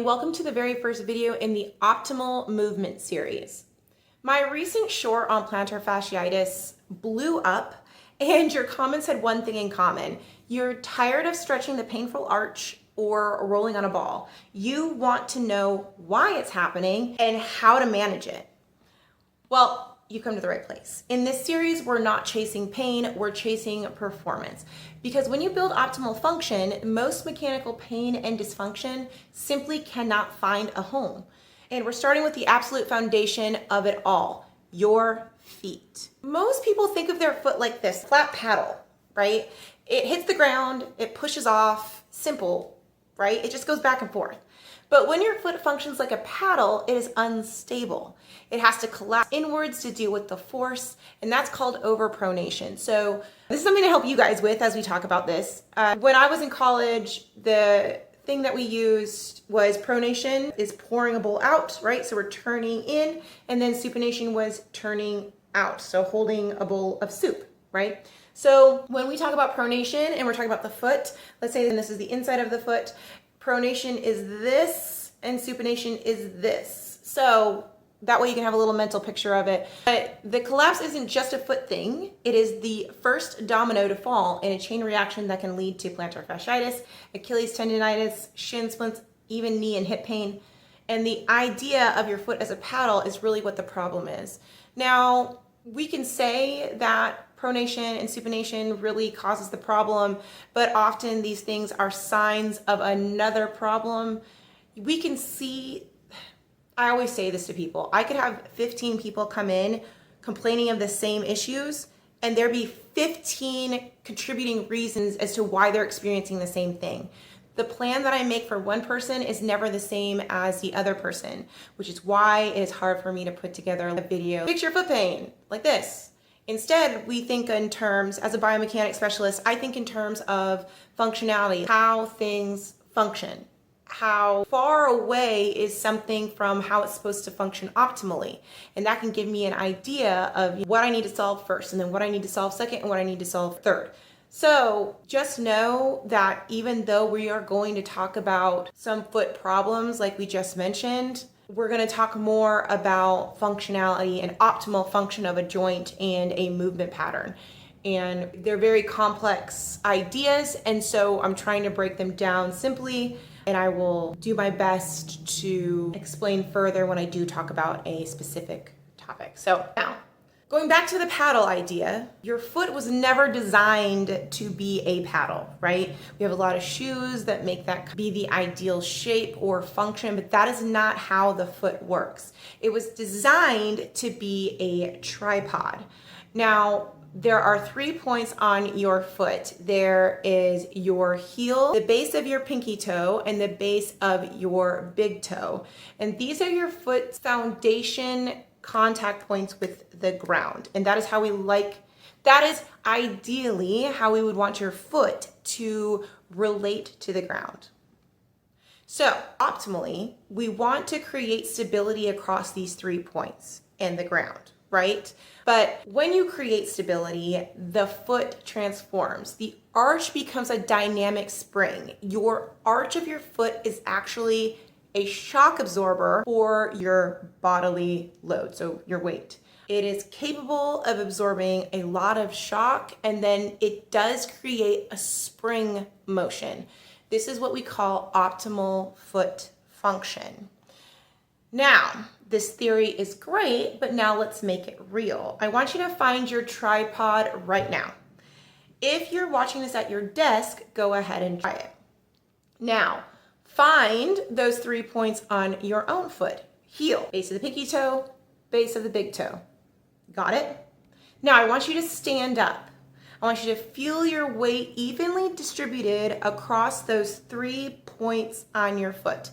welcome to the very first video in the Optimal Movement series. My recent short on plantar fasciitis blew up, and your comments had one thing in common. You're tired of stretching the painful arch or rolling on a ball. You want to know why it's happening and how to manage it. Well, you've come to the right place. In this series, we're not chasing pain, we're chasing performance. Because when you build optimal function, most mechanical pain and dysfunction simply cannot find a home. And we're starting with the absolute foundation of it all, your feet. Most people think of their foot like this, flat paddle, right? It hits the ground, it pushes off, simple, right? It just goes back and forth. But when your foot functions like a paddle, it is unstable. It has to collapse inwards to deal with the force, and that's called overpronation. So this is something to help you guys with as we talk about this. When I was in college, the thing that we used was pronation is pouring a bowl out, right? So we're turning in, and then supination was turning out, so holding a bowl of soup, right? So when we talk about pronation and we're talking about the foot, let's say this is the inside of the foot, pronation is this and supination is this. So that way you can have a little mental picture of it. But the collapse isn't just a foot thing. It is the first domino to fall in a chain reaction that can lead to plantar fasciitis, Achilles tendonitis, shin splints, even knee and hip pain. And the idea of your foot as a paddle is really what the problem is. Now, we can say that pronation and supination really causes the problem, but often these things are signs of another problem. We can see, I always say this to people, I could have 15 people come in complaining of the same issues, and there be 15 contributing reasons as to why they're experiencing the same thing. The plan that I make for one person is never the same as the other person, which is why it is hard for me to put together a video. Fix your foot pain, like this. Instead, we think in terms, as a biomechanics specialist, I think in terms of functionality, how things function. How far away is something from how it's supposed to function optimally. And that can give me an idea of what I need to solve first, and then what I need to solve second, and what I need to solve third. So just know that even though we are going to talk about some foot problems like we just mentioned, we're going to talk more about functionality and optimal function of a joint and a movement pattern. And they're very complex ideas, and so I'm trying to break them down simply, and I will do my best to explain further when I do talk about a specific topic. So now, going back to the paddle idea, your foot was never designed to be a paddle, right? We have a lot of shoes that make that be the ideal shape or function, but that is not how the foot works. It was designed to be a tripod. Now, there are 3 points on your foot. There is your heel, the base of your pinky toe, and the base of your big toe. And these are your foot's foundation contact points with the ground. And that is how that is ideally how we would want your foot to relate to the ground. So optimally, we want to create stability across these 3 points and the ground, right? But when you create stability, the foot transforms. The arch becomes a dynamic spring. Your arch of your foot is actually a shock absorber for your bodily load, so your weight. It is capable of absorbing a lot of shock, and then it does create a spring motion. This is what we call optimal foot function. Now, this theory is great, but now let's make it real. I want you to find your tripod right now. If you're watching this at your desk, go ahead and try it. Now, find those 3 points on your own foot. Heel, base of the pinky toe, base of the big toe. Got it? Now I want you to stand up. I want you to feel your weight evenly distributed across those 3 points on your foot.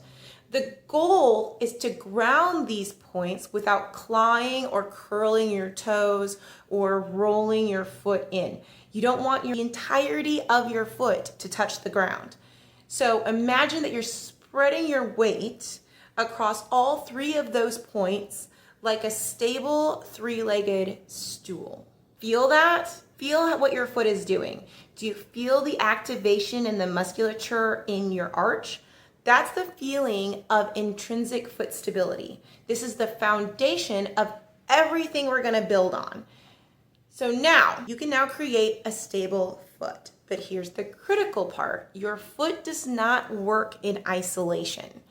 The goal is to ground these points without clawing or curling your toes or rolling your foot in. You don't want the entirety of your foot to touch the ground. So imagine that you're spreading your weight across all 3 of those points like a stable 3-legged stool. Feel that? Feel what your foot is doing. Do you feel the activation in the musculature in your arch? That's the feeling of intrinsic foot stability. This is the foundation of everything we're gonna build on. So now, you can now create a stable foot. But here's the critical part. Your foot does not work in isolation.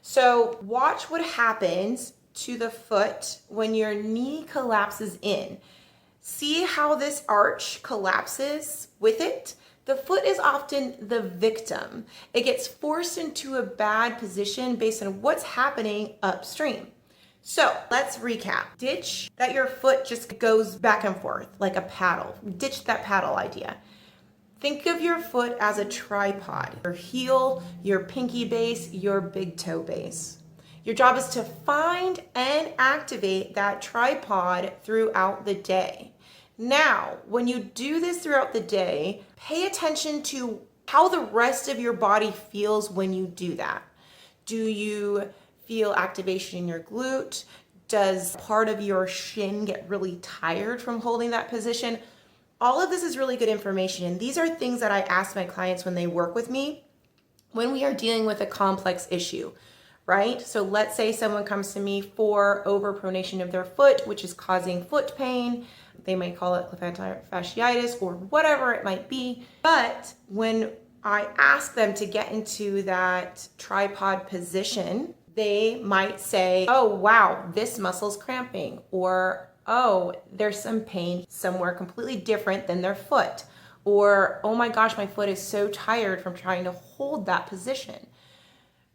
So watch what happens to the foot when your knee collapses in. See how this arch collapses with it? The foot is often the victim. It gets forced into a bad position based on what's happening upstream. So let's recap. Ditch that your foot just goes back and forth like a paddle. Ditch that paddle idea. Think of your foot as a tripod. Your heel, your pinky base, your big toe base. Your job is to find and activate that tripod throughout the day. Now, when you do this throughout the day, pay attention to how the rest of your body feels when you do that. Do you feel activation in your glute? Does part of your shin get really tired from holding that position? All of this is really good information, and these are things that I ask my clients when they work with me when we are dealing with a complex issue, right? So let's say someone comes to me for overpronation of their foot, which is causing foot pain. They might call it Plantarfasciitis or whatever it might be. But when I ask them to get into that tripod position, they might say, oh, wow, this muscle's cramping, or oh, there's some pain somewhere completely different than their foot, or oh my gosh, my foot is so tired from trying to hold that position.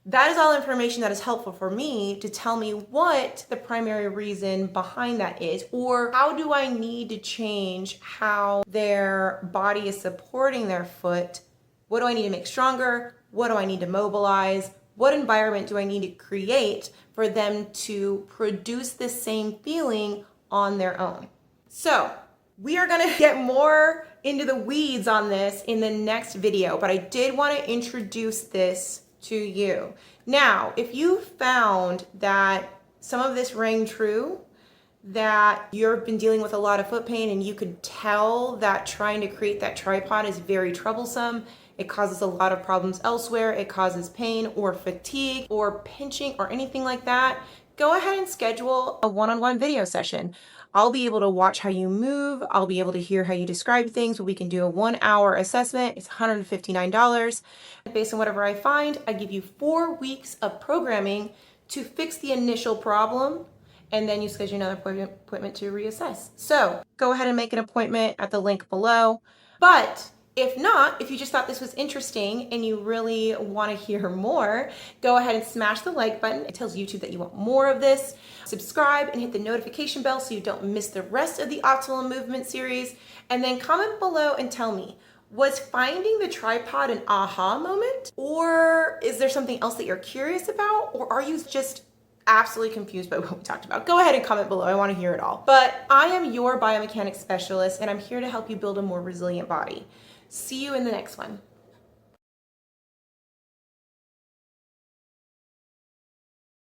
That is all information that is helpful for me to tell me what the primary reason behind that is, or how do I need to change how their body is supporting their foot. What do I need to make stronger? What do I need to mobilize? What environment do I need to create for them to produce the same feeling on their own? So we are gonna get more into the weeds on this in the next video, but I did want to introduce this to you. Now, if you found that some of this rang true, that you've been dealing with a lot of foot pain and you could tell that trying to create that tripod is very troublesome, it causes a lot of problems elsewhere, it causes pain or fatigue or pinching or anything like that, go ahead and schedule a one-on-one video session. I'll be able to watch how you move. I'll be able to hear how you describe things. We can do a 1-hour assessment. It's $159. Based on whatever I find, I give you 4 weeks of programming to fix the initial problem, and then you schedule another appointment to reassess. So go ahead and make an appointment at the link below. But if not, if you just thought this was interesting and you really want to hear more, go ahead and smash the like button. It tells YouTube that you want more of this. Subscribe and hit the notification bell so you don't miss the rest of the Optimal Movement series. And then comment below and tell me, was finding the tripod an aha moment? Or is there something else that you're curious about? Or are you just absolutely confused by what we talked about? Go ahead and comment below. I want to hear it all. But I am your biomechanics specialist, and I'm here to help you build a more resilient body. See you in the next one.